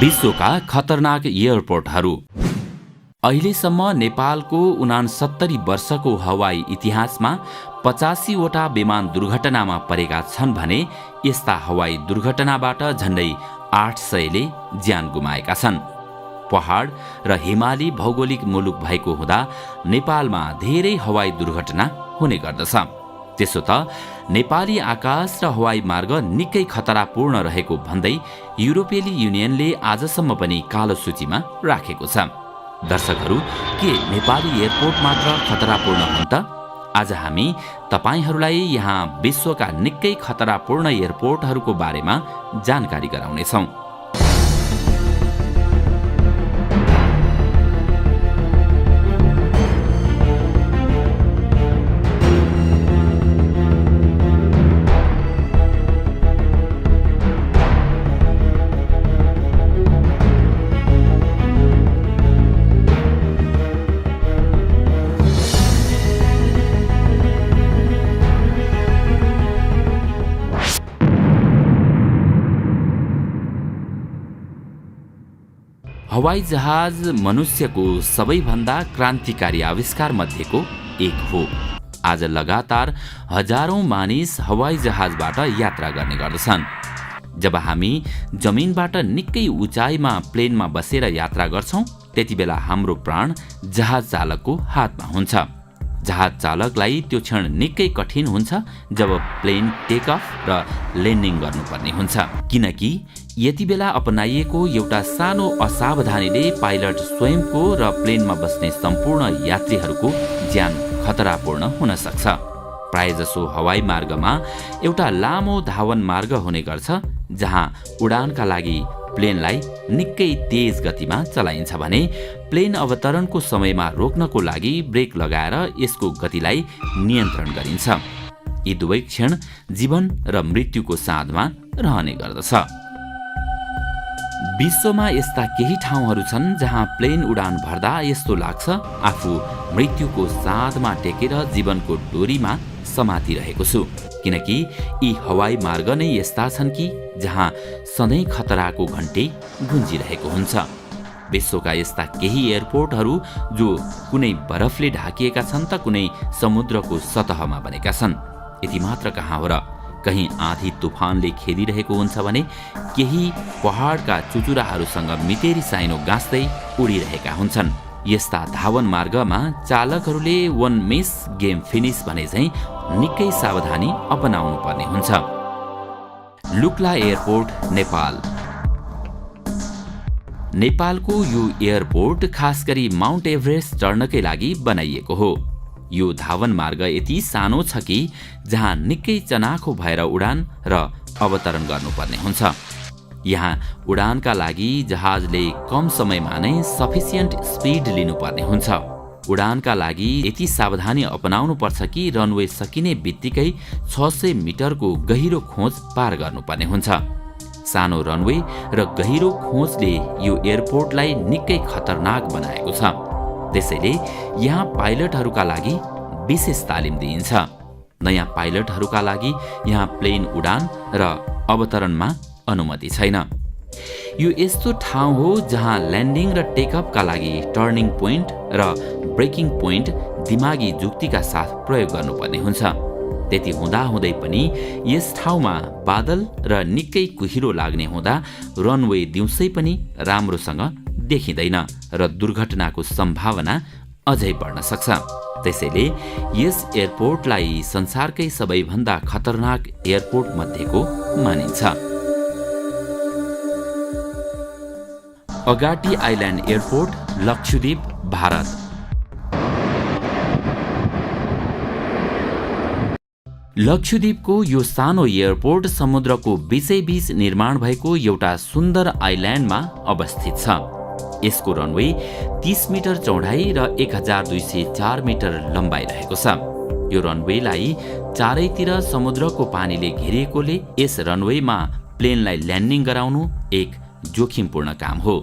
विश्वका खतरनाक एयरपोर्टहरू। अहिलेसम्म नेपालको 69 वर्षको हवाई इतिहासमा 85 वटा विमान दुर्घटनामा परेका छन् भने यस्ता हवाई दुर्घटनाबाट झण्डै 800ले ज्यान गुमाएका छन्। पहाड र हिमाली भौगोलिक मुलुक भएको हुँदा नेपालमा धेरै हवाई दुर्घटना हुने गर्दछ। त्यसो त नेपाली आकाश र हवाई मार्ग निकै खतरापूर्ण रहेको भन्दै युरोपेली युनियनले आजसम्म पनि कालो सूचीमा राखेको छ। दर्शकहरू, के नेपाली एयरपोर्ट मात्र खतरापूर्ण हुन् त? आज हामी तपाईहरूलाई यहाँ विश्वका निकै खतरापूर्ण एयरपोर्टहरूको बारेमा जानकारी गराउनेछौँ। हवाई जहाज मनुष्यको सबैभन्दा क्रान्तिकारी आविष्कार मध्येको एक हो। आज लगातार हजारौं मानिस हवाई जहाजबाट यात्रा गर्ने गर्दछन्। जब हामी जमिनबाट निकै उचाइमा प्लेनमा बसेर यात्रा गर्छौं, त्यतिबेला हाम्रो प्राण जहाज चालकको हातमा हुन्छ। जहाज चालकलाई त्यो क्षण निकै कठिन हुन्छ जब प्लेन टेक अफ र ल्यान्डिङ गर्नुपर्ने हुन्छ, किनकि यति बेला अपनाइएको एउटा सानो असावधानीले पाइलट स्वयंको र प्लेनमा बस्ने सम्पूर्ण यात्रीहरूको ज्यान खतरापूर्ण हुन सक्छ। प्रायजसो हवाई मार्गमा एउटा लामो धावन मार्ग हुने गर्छ, जहाँ उडानका लागि प्लेनलाई निकै तेज गतिमा चलाइन्छ भने प्लेन अवतरणको समयमा रोक्नको लागि ब्रेक लगाएर यसको गतिलाई नियन्त्रण गरिन्छ। यी दुवै क्षण जीवन र मृत्युको साँधमा रहने गर्दछ। विश्वमा यस्ता केही ठाउँहरू छन् जहाँ प्लेन उडान भर्दा यस्तो लाग्छ आफू मृत्युको साँधमा टेकेर जीवनको डोरीमा समातिरहेको छु, किनकि यी हवाई मार्ग नै यस्ता छन् कि जहाँ सधैँ खतराको घन्टी गुन्जिरहेको हुन्छ। विश्वका यस्ता केही एयरपोर्टहरू जो कुनै बरफले ढाकिएका छन् त कुनै समुद्रको सतहमा बनेका छन्। यति मात्र कहाँ हो र, कहीँ आँधी तुफानले खेदिरहेको हुन्छ भने केही पहाडका चुचुराहरूसँग मितेरी साइनो गाँस्दै उडिरहेका हुन्छन्। यस्ता धावन मार्गमा चालकहरूले वन मिस गेम फिनिस भने झैँ निकै सावधानी अपनाउनु पर्ने हुन्छ। लुक्ला एयरपोर्ट, नेपाल। नेपालको यो एयरपोर्ट खास गरी माउन्ट एभरेस्ट चढ्नकै लागि बनाइएको हो। यो धावन मार्ग यति सानो छ कि जहाँ निकै चनाखो भएर उडान र अवतरण गर्नुपर्ने हुन्छ। यहाँ उडानका लागि जहाजले कम समयमा नै सफिसियन्ट स्पिड लिनुपर्ने हुन्छ। उडानका लागि यति सावधानी अपनाउनु पर्छ कि रनवे सकिने बित्तिकै 600 मिटरको गहिरो खोज पार गर्नुपर्ने हुन्छ। सानो रनवे र गहिरो खोजले यो एयरपोर्टलाई निकै खतरनाक बनाएको छ। त्यसैले यहाँ पाइलटहरूका लागि विशेष तालिम दिइन्छ। नयाँ पाइलटहरूका लागि यहाँ प्लेन उडान र अवतरणमा अनुमति छैन। यो यस्तो ठाउँ हो जहाँ ल्यान्डिङ र टेकअपका लागि टर्निङ पोइन्ट र ब्रेकिङ पोइन्ट दिमागी जुक्तिका साथ प्रयोग गर्नुपर्ने हुन्छ। त्यति हुँदाहुँदै पनि यस ठाउँमा बादल र निकै कुहिरो लाग्ने हुँदा रनवे दिउँसै पनि राम्रोसँग देखिँदैन र दुर्घटनाको सम्भावना अझै बढ्न सक्छ। त्यसैले यस एयरपोर्टलाई संसारकै सबैभन्दा खतरनाक एयरपोर्ट मध्येको मानिन्छ। Agatti island airport, Lakshadweep, Bharat. लक्षद्वीपको यो सानो एयरपोर्ट समुद्रको बीचैबीच निर्माण भएको एउटा सुन्दर आइल्यान्डमा अवस्थित छ। यसको रनवे 30 मिटर चौडाइ र 1204 मिटर लम्बाइ रहेको छ। यो रनवेलाई चारैतिर समुद्रको पानीले घेरिएकोले यस रनवेमा प्लेनलाई ल्यान्डिङ गराउनु एक जोखिमपूर्ण काम हो।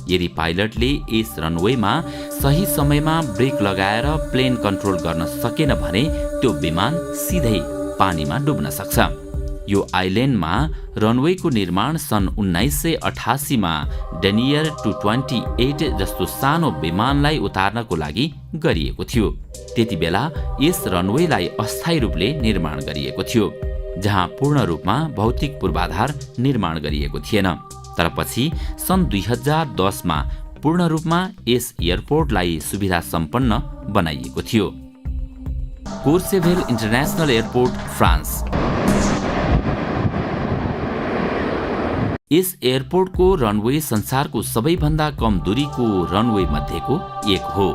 यदि पाइलटले यस रनवेमा सही समयमा ब्रेक लगाएर प्लेन कन्ट्रोल गर्न सकेन भने त्यो विमान सिधै पानीमा डुब्न सक्छ। यो आइल्यान्डमा रनवेको निर्माण सन् 1988 मा डेनियर 228 जस्तो सानो विमानलाई उतार्नको लागि गरिएको थियो। त्यति बेला यस रनवेलाई अस्थायी रूपले निर्माण गरिएको थियो, जहाँ पूर्ण रूपमा भौतिक पूर्वाधार निर्माण गरिएको थिएन। तर पछि सन् 2010 मा पूर्ण रूपमा यस एयरपोर्टलाई सुविधा सम्पन्न बनाइएको थियो। कोर्सेभेल इन्टरनेसनल एयरपोर्ट, फ्रान्स। यस एयरपोर्टको रनवे संसारको सबैभन्दा कम दूरीको रनवे मध्येको एक हो,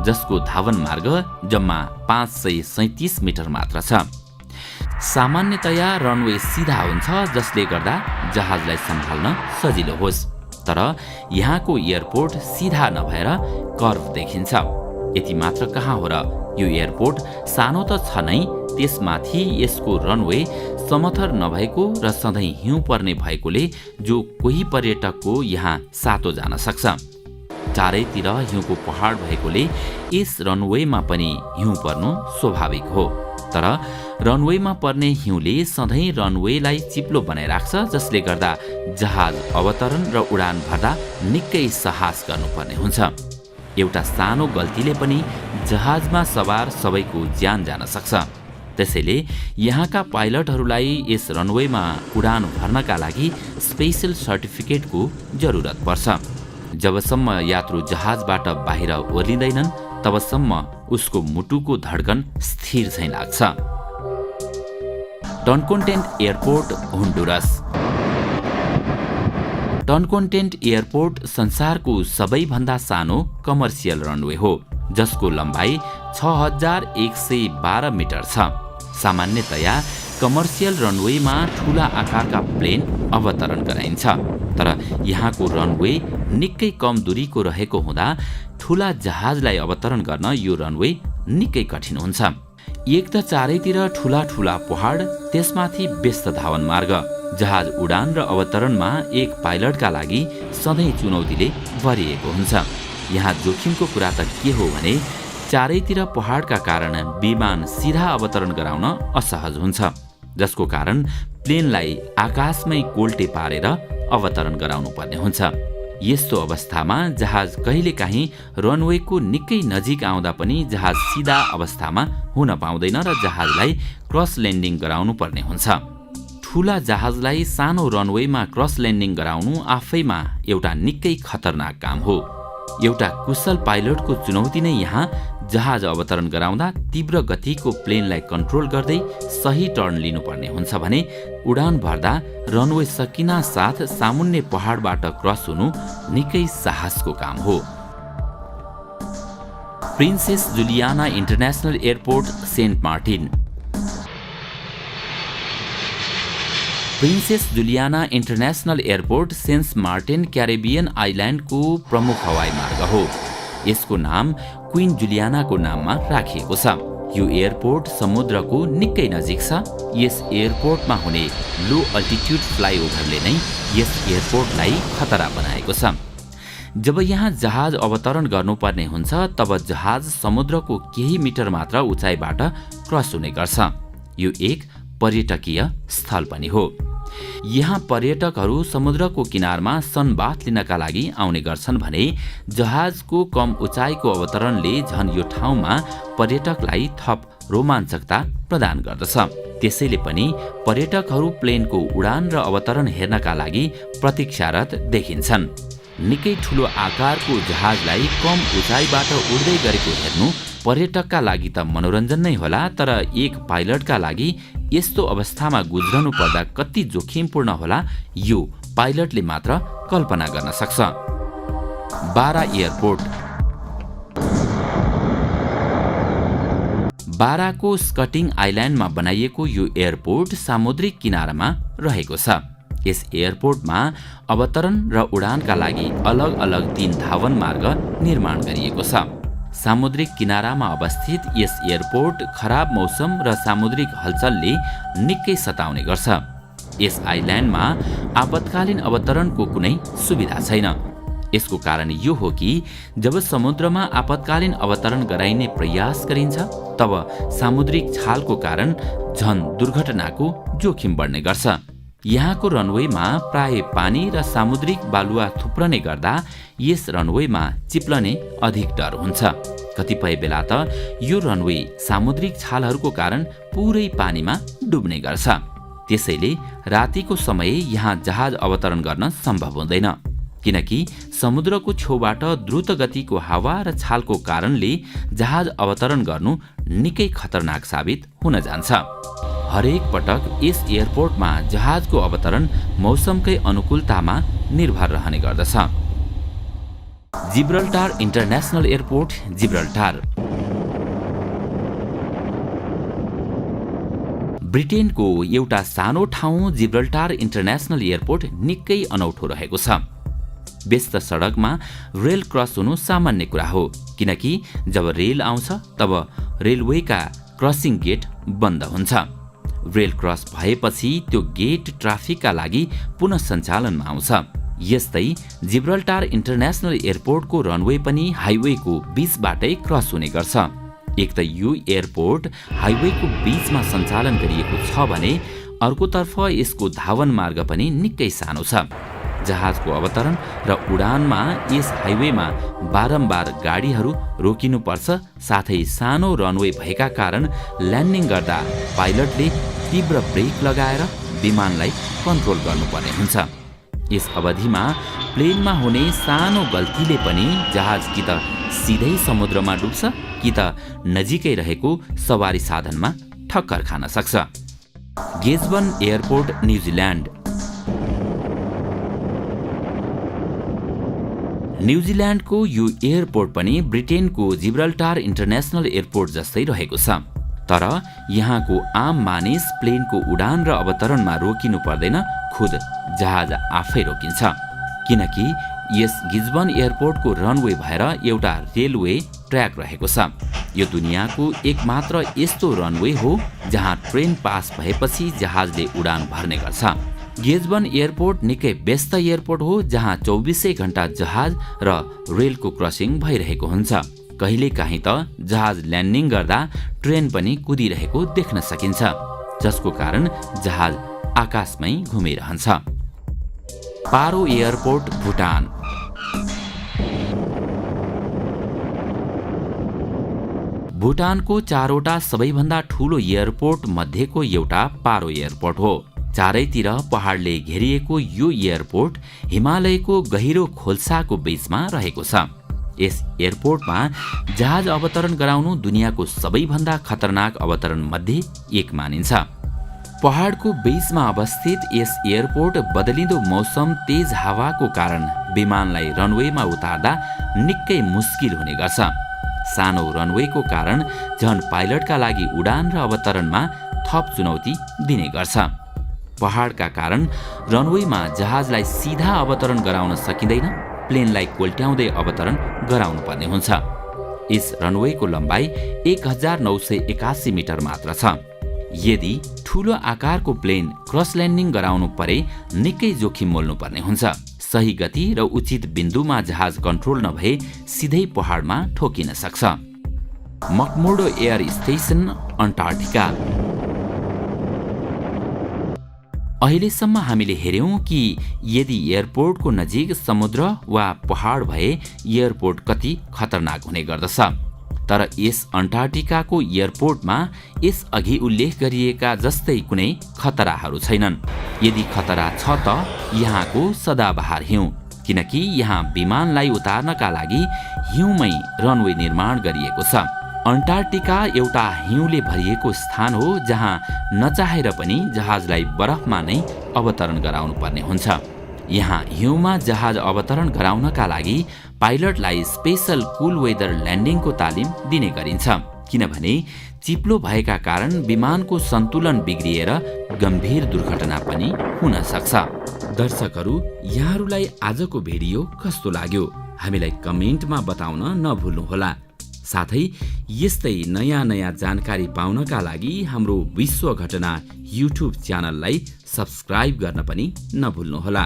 जसको धावन मार्ग जम्मा 537 मिटर मात्र छ। सामान्यतया रनवे सिधा हुन्छ, जसले गर्दा जहाजलाई सम्हाल्न सजिलो होस्। तर यहाँको एयरपोर्ट सिधा नभएर कर्भ देखिन्छ। यति मात्र कहाँ हो र, यो एयरपोर्ट सानो त छ नै, त्यसमाथि यसको रनवे समथर नभएको र सधैँ हिउँ पर्ने भएकोले जो कोही पर्यटकको यहाँ सातो जान सक्छ। चारैतिर हिउँको पहाड भएकोले यस रनवेमा पनि हिउँ पर्नु स्वाभाविक हो। तर रनवेमा पर्ने हिउँले सधैँ रनवेलाई चिप्लो बनाइराख्छ, जसले गर्दा जहाज अवतरण र उडान भर्दा निकै साहस गर्नुपर्ने हुन्छ। एउटा सानो गल्तीले पनि जहाजमा सवार सबैको ज्यान जान सक्छ। त्यसैले यहाँका पाइलटहरूलाई यस रनवेमा उडान भर्नका लागि स्पेशल सर्टिफिकेटको जरुरत पर्छ। जबसम्म यात्रु जहाजबाट बाहिर ओर्लिँदैनन् तबसम्म उसको मुटुको धड्कन स्थिर झैं लाग्छ। टनकोन्टेन्ट एयरपोर्ट, होन्डुरस। टनकोन्टेन्ट एयरपोर्ट संसारको सबैभन्दा सानो कमर्सियल रनवे हो, जसको लम्बाइ 6112 मिटर छ। सामान्यतया कमर्सियल रनवेमा ठूला आकारका प्लेन अवतरण गराइन्छ, तर यहाँको रनवे निकै कम दूरीको रहेको हुँदा ठूला जहाजलाई अवतरण गर्न यो रनवे निकै कठिन हुन्छ। एक त चारैतिर ठूला ठूला पहाड, त्यसमाथि व्यस्त धावन मार्ग। जहाज उडान र अवतरणमा एक पाइलटका लागि सधैँ चुनौतीले भरिएको हुन्छ। यहाँ जोखिमको कुरा त के हो भने चारैतिर पहाडका कारण विमान सिधा अवतरण गराउन असहज हुन्छ, जसको कारण प्लेनलाई आकाशमै कोल्टे पारेर अवतरण गराउनु पर्ने हुन्छ। यस्तो अवस्थामा जहाज कहिलेकाहीँ रनवेको निकै नजिक आउँदा पनि जहाज सिधा अवस्थामा हुन पाउँदैन र जहाजलाई क्रस ल्यान्डिङ गराउनु पर्ने हुन्छ। ठूला जहाजलाई सानो रनवेमा क्रस ल्यान्डिङ गराउनु आफैमा एउटा निकै खतरनाक काम हो। एउटा कुशल पाइलटको चुनौती नै यहाँ जहाज अवतरण गराउँदा तीव्र गतिको प्लेनलाई कन्ट्रोल गर्दै सही टर्न लिनुपर्ने हुन्छ भने उडान भर्दा रनवे सकिना साथ सामुन्ने पहाडबाट क्रस हुनु निकै साहसको काम हो। Princess Juliana International Airport, Saint Martin. Princess Juliana International Airport Saint Martin Caribbean आइल्यान्डको प्रमुख हवाई मार्ग हो। यसको नाम क्वीन जुलियानाको नाममा राखिएको छ। यो एयरपोर्ट समुद्रको निकै नजिक छ। यस एयरपोर्टमा हुने लो अल्टिट्युड फ्लाइओभरले नै यस एयरपोर्टलाई खतरा बनाएको छ। जब यहाँ जहाज अवतरण गर्नुपर्ने हुन्छ तब जहाज समुद्रको केही मिटर मात्र उचाइबाट क्रस हुने गर्छ। यो एक पर्यटकीय स्थल पनि हो। यहाँ पर्यटकहरू समुद्रको किनारमा सनबाथ लिनका लागि आउने गर्छन् भने जहाजको कम उचाइको अवतरणले झन् यो ठाउँमा पर्यटकलाई थप रोमाञ्चकता प्रदान गर्दछ। त्यसैले पनि पर्यटकहरू प्लेनको उडान र अवतरण हेर्नका लागि प्रतीक्षारत देखिन्छन्। निकै ठूलो आकारको जहाजलाई कम उचाइबाट उड्दै गरेको हेर्नु पर्यटकका लागि त मनोरञ्जन नै होला, तर एक पाइलटका लागि यस्तो अवस्थामा गुज्रनु पर्दा कति जोखिमपूर्ण होला यो पाइलटले मात्र कल्पना गर्न सक्छ। बारा एयरपोर्ट। बाराको स्कटिङ आइल्यान्डमा बनाइएको यो एयरपोर्ट सामुद्रिक किनारामा रहेको छ। यस एयरपोर्टमा अवतरण र उडानका लागि अलग अलग 3 धावन मार्ग निर्माण गरिएको छ। सामुद्रिक किनारामा अवस्थित यस एयरपोर्ट खराब मौसम र सामुद्रिक हलचलले निकै सताउने गर्छ। यस आइल्यान्डमा आपतकालीन अवतरणको कुनै सुविधा छैन। यसको कारण यो हो कि जब समुद्रमा आपतकालीन अवतरण गराइने प्रयास गरिन्छ तब सामुद्रिक छालको कारण झन दुर्घटनाको जोखिम बढ्ने गर्छ। यहाँको रनवेमा प्राय पानी र सामुद्रिक बालुवा थुप्रने गर्दा यस रनवेमा चिप्लने अधिक डर हुन्छ। कतिपय बेला त यो रनवे सामुद्रिक छालहरूको कारण पुरै पानीमा डुब्ने गर्छ। त्यसैले रातिको समय यहाँ जहाज अवतरण गर्न सम्भव हुँदैन, किनकि समुद्रको छेउबाट द्रुत गतिको हावा र छालको कारणले जहाज अवतरण गर्नु निकै खतरनाक साबित हुन जान्छ। हरेक पटक यस एयरपोर्टमा जहाजको अवतरण मौसमकै अनुकूलतामा निर्भर रहने गर्दछ। जिब्रल्टार इन्टरनेसनल एयरपोर्ट, जिब्रल्टार। ब्रिटेनको एउटा सानो ठाउँ जिब्रल्टार इन्टरनेसनल एयरपोर्ट निकै अनौठो रहेको छ। व्यस्त सडकमा रेल क्रस हुनु सामान्य कुरा हो, किनकि जब रेल आउँछ तब रेलवेका क्रसिङ गेट बन्द हुन्छ। रेल क्रस भएपछि त्यो गेट ट्राफिकका लागि पुनः सञ्चालनमा आउँछ। यस्तै जिब्रल्टार इन्टरनेसनल एयरपोर्टको रनवे पनि हाइवेको बीचबाटै क्रस हुने गर्छ। एक त यो एयरपोर्ट हाइवेको बीचमा सञ्चालन गरिएको छ भने अर्कोतर्फ यसको धावन मार्ग पनि निकै सानो छ। जहाजको अवतरण र उडानमा यस हाइवेमा बारम्बार गाडीहरू रोकिनुपर्छ, साथै सानो रनवे भएका कारण ल्यान्डिङ गर्दा पाइलटले तीव्र ब्रेक लगाएर विमानलाई कन्ट्रोल गर्नुपर्ने हुन्छ। यस अवधिमा प्लेनमा हुने सानो गल्तीले पनि जहाज कि त सिधै समुद्रमा डुब्छ कि त नजिकै रहेको सवारी साधनमा ठक्कर खान सक्छ। गेजबन एयरपोर्ट, न्युजिल्यान्ड। न्युजिल्यान्डको यो एयरपोर्ट पनि ब्रिटेनको जिब्रल्टार इन्टरनेसनल एयरपोर्ट जस्तै रहेको छ, तर यहाँको आम मानिस प्लेनको उडान र अवतरणमा रोकिनु पर्दैन, खुद जहाज आफै रोकिन्छ। किनकि यस गिजबन एयरपोर्टको रनवे भएर एउटा रेलवे ट्र्याक रहेको छ। यो दुनियाँको एकमात्र यस्तो रनवे हो जहाँ ट्रेन पास भएपछि जहाजले उडान भर्ने गर्छ। गेजबन एयरपोर्ट निकै व्यस्त एयरपोर्ट हो, जहाँ 24 घण्टा जहाज र रेलको क्रसिङ भइरहेको हुन्छ। कहिलेकाहीँ त जहाज ल्यान्डिङ गर्दा ट्रेन पनि कुदिरहेको देख्न सकिन्छ, जसको कारण जहाज आकाशमै घुमिरहन्छ। पारो एयरपोर्ट, भुटान। भुटानको 4वटा सबैभन्दा ठूलो एयरपोर्ट मध्येको एउटा पारो एयरपोर्ट हो। चारैतिर पहाडले घेरिएको यो एयरपोर्ट हिमालयको गहिरो खोल्साको बीचमा रहेको छ। यस एयरपोर्टमा जहाज अवतरण गराउनु दुनियाँको सबैभन्दा खतरनाक अवतरण मध्ये एक मानिन्छ। पहाडको बीचमा अवस्थित यस एयरपोर्ट बदलिँदो मौसम, तेज हावाको कारण विमानलाई रनवेमा उतार्दा निकै मुस्किल हुने गर्छ। सानो रनवेको कारण झन पाइलटका लागि उडान र अवतरणमा थप चुनौती दिने गर्छ। पहाडका कारण रनवेमा जहाजलाई सिधा अवतरण गराउन सकिँदैन, प्लेनलाई कोल्ट्याउँदै अवतरण गराउनु पर्ने हुन्छ। यस रनवेको लम्बाइ 1981 मिटर मात्र छ। यदि ठूलो आकारको प्लेन क्रस ल्यान्डिङ गराउनु परे निकै जोखिम मोल्नु पर्ने हुन्छ। सही गति र उचित बिन्दुमा जहाज कन्ट्रोल नभए सिधै पहाडमा ठोकिन सक्छ। मक्मुर्डो एयर स्टेसन, अन्टार्क्टिका। अहिलेसम्म हामीले हेर्यौं कि यदि एयरपोर्टको नजिक समुद्र वा पहाड भए एयरपोर्ट कति खतरनाक हुने गर्दछ, तर यस अन्टार्क्टिकाको एयरपोर्टमा यस अघि उल्लेख गरिएका जस्तै कुनै खतराहरू छैनन्। यदि खतरा छ त यहाँको सदाबहार हिउँ, किनकि यहाँ विमानलाई उतार्नका लागि हिउँमै रनवे निर्माण गरिएको छ। अन्टार्क्टिका एउटा हिउँले भरिएको स्थान हो जहाँ नचाहेर पनि जहाजलाई बरफमा नै अवतरण गराउनु पर्ने हुन्छ। यहाँ हिउँमा जहाज अवतरण गराउनका लागि पाइलटलाई स्पेशल कुल वेदर ल्यान्डिङको तालिम दिने गरिन्छ, किनभने चिप्लो भएका कारण विमानको सन्तुलन बिग्रिएर गम्भीर दुर्घटना पनि हुन सक्छ। दर्शकहरू, यहाँहरूलाई आजको भिडियो कस्तो लाग्यो हामीलाई कमेन्टमा बताउन नभुल्नुहोला। साथै यस्तै नयाँ जानकारी पाउनका लागि हाम्रो विश्व घटना युट्युब च्यानललाई सब्स्क्राइब गर्न पनि नभुल्नुहोला।